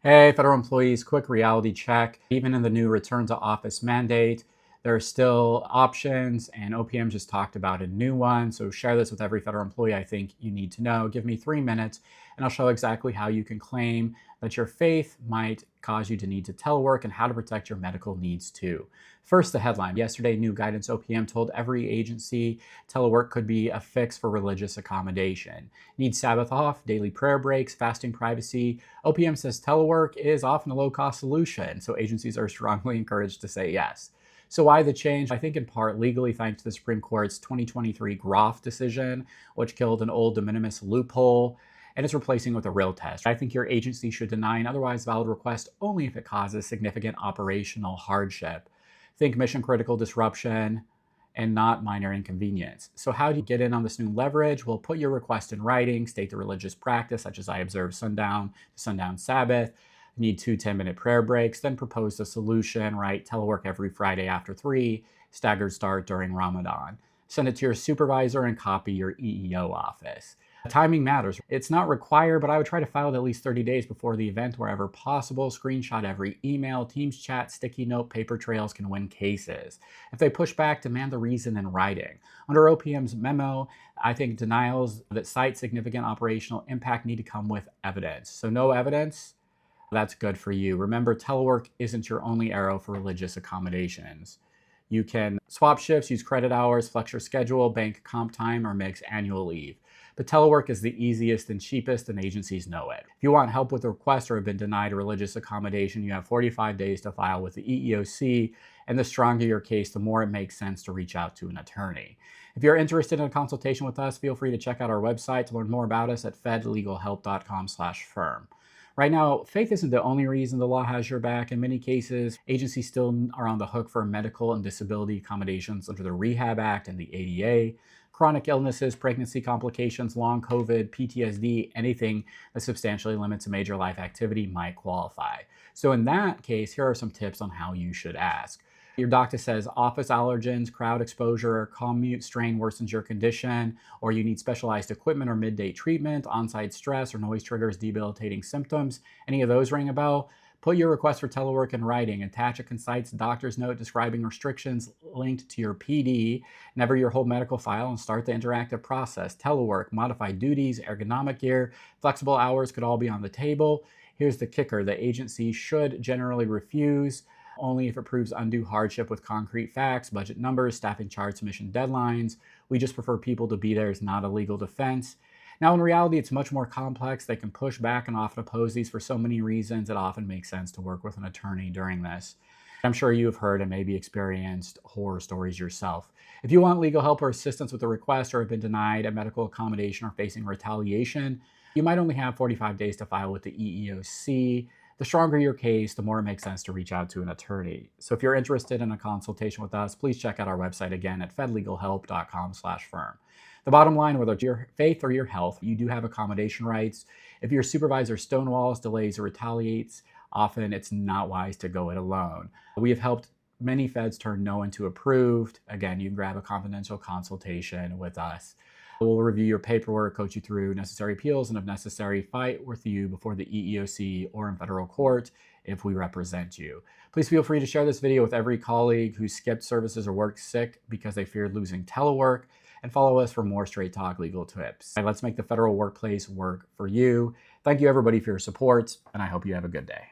Hey, federal employees, quick reality check. Even in the new return to office mandate, there are still options, and OPM just talked about a new one. So share this with every federal employee I think you need to know. Give me 3 minutes, and I'll show exactly how you can claim that your faith might cause you to need to telework and how to protect your medical needs too. First, the headline. Yesterday, new guidance OPM told every agency telework could be a fix for religious accommodation. Need Sabbath off, daily prayer breaks, fasting privacy. OPM says telework is often a low-cost solution, so agencies are strongly encouraged to say yes. So why the change? I think in part legally thanks to the Supreme Court's 2023 Groff decision, which killed an old de minimis loophole and is replacing with a real test. I think your agency should deny an otherwise valid request only if it causes significant operational hardship. Think mission critical disruption and not minor inconvenience. So how do you get in on this new leverage? Well, put your request in writing, state the religious practice, such as I observe sundown to sundown Sabbath, need 2 10-minute prayer breaks, then propose the solution, right? Telework every Friday after 3, staggered start during Ramadan. Send it to your supervisor and copy your EEO office. Timing matters. It's not required, but I would try to file it at least 30 days before the event wherever possible. Screenshot every email, Teams chat, sticky note, paper trails can win cases. If they push back, demand the reason in writing. Under OPM's memo, I think denials that cite significant operational impact need to come with evidence. So no evidence, that's good for you. Remember, telework isn't your only arrow for religious accommodations. You can swap shifts, use credit hours, flex your schedule, bank comp time, or mix annual leave. But telework is the easiest and cheapest, and agencies know it. If you want help with a request or have been denied a religious accommodation, you have 45 days to file with the EEOC, and the stronger your case, the more it makes sense to reach out to an attorney. If you're interested in a consultation with us, feel free to check out our website to learn more about us at fedlegalhelp.com/firm. Right now, faith isn't the only reason the law has your back. In many cases, agencies still are on the hook for medical and disability accommodations under the Rehab Act and the ADA. Chronic illnesses, pregnancy complications, long COVID, PTSD, anything that substantially limits a major life activity might qualify. So in that case, here are some tips on how you should ask. Your doctor says office allergens, crowd exposure, commute strain worsens your condition, or you need specialized equipment or midday treatment, on-site stress or noise triggers debilitating symptoms. Any of those ring a bell? Put your request for telework in writing. Attach a concise doctor's note describing restrictions linked to your PD. Never your whole medical file and start the interactive process. Telework, modified duties, ergonomic gear, flexible hours could all be on the table. Here's the kicker. The agency should generally refuse only if it proves undue hardship with concrete facts, budget numbers, staffing charts, mission deadlines. We just prefer people to be there is not a legal defense. Now, in reality, it's much more complex. They can push back and often oppose these for so many reasons. It often makes sense to work with an attorney during this. I'm sure you have heard and maybe experienced horror stories yourself. If you want legal help or assistance with a request or have been denied a medical accommodation or facing retaliation, you might only have 45 days to file with the EEOC. The stronger your case, the more it makes sense to reach out to an attorney. So if you're interested in a consultation with us, please check out our website again at fedlegalhelp.com/firm. The bottom line, whether it's your faith or your health, you do have accommodation rights. If your supervisor stonewalls, delays, or retaliates, often it's not wise to go it alone. We have helped many feds turn no into approved. Again, you can grab a confidential consultation with us. We'll review your paperwork, coach you through necessary appeals, and if necessary, fight with you before the EEOC or in federal court if we represent you. Please feel free to share this video with every colleague who skipped services or worked sick because they feared losing telework, and follow us for more straight talk legal tips. Let's make the federal workplace work for you. Thank you everybody for your support, and I hope you have a good day.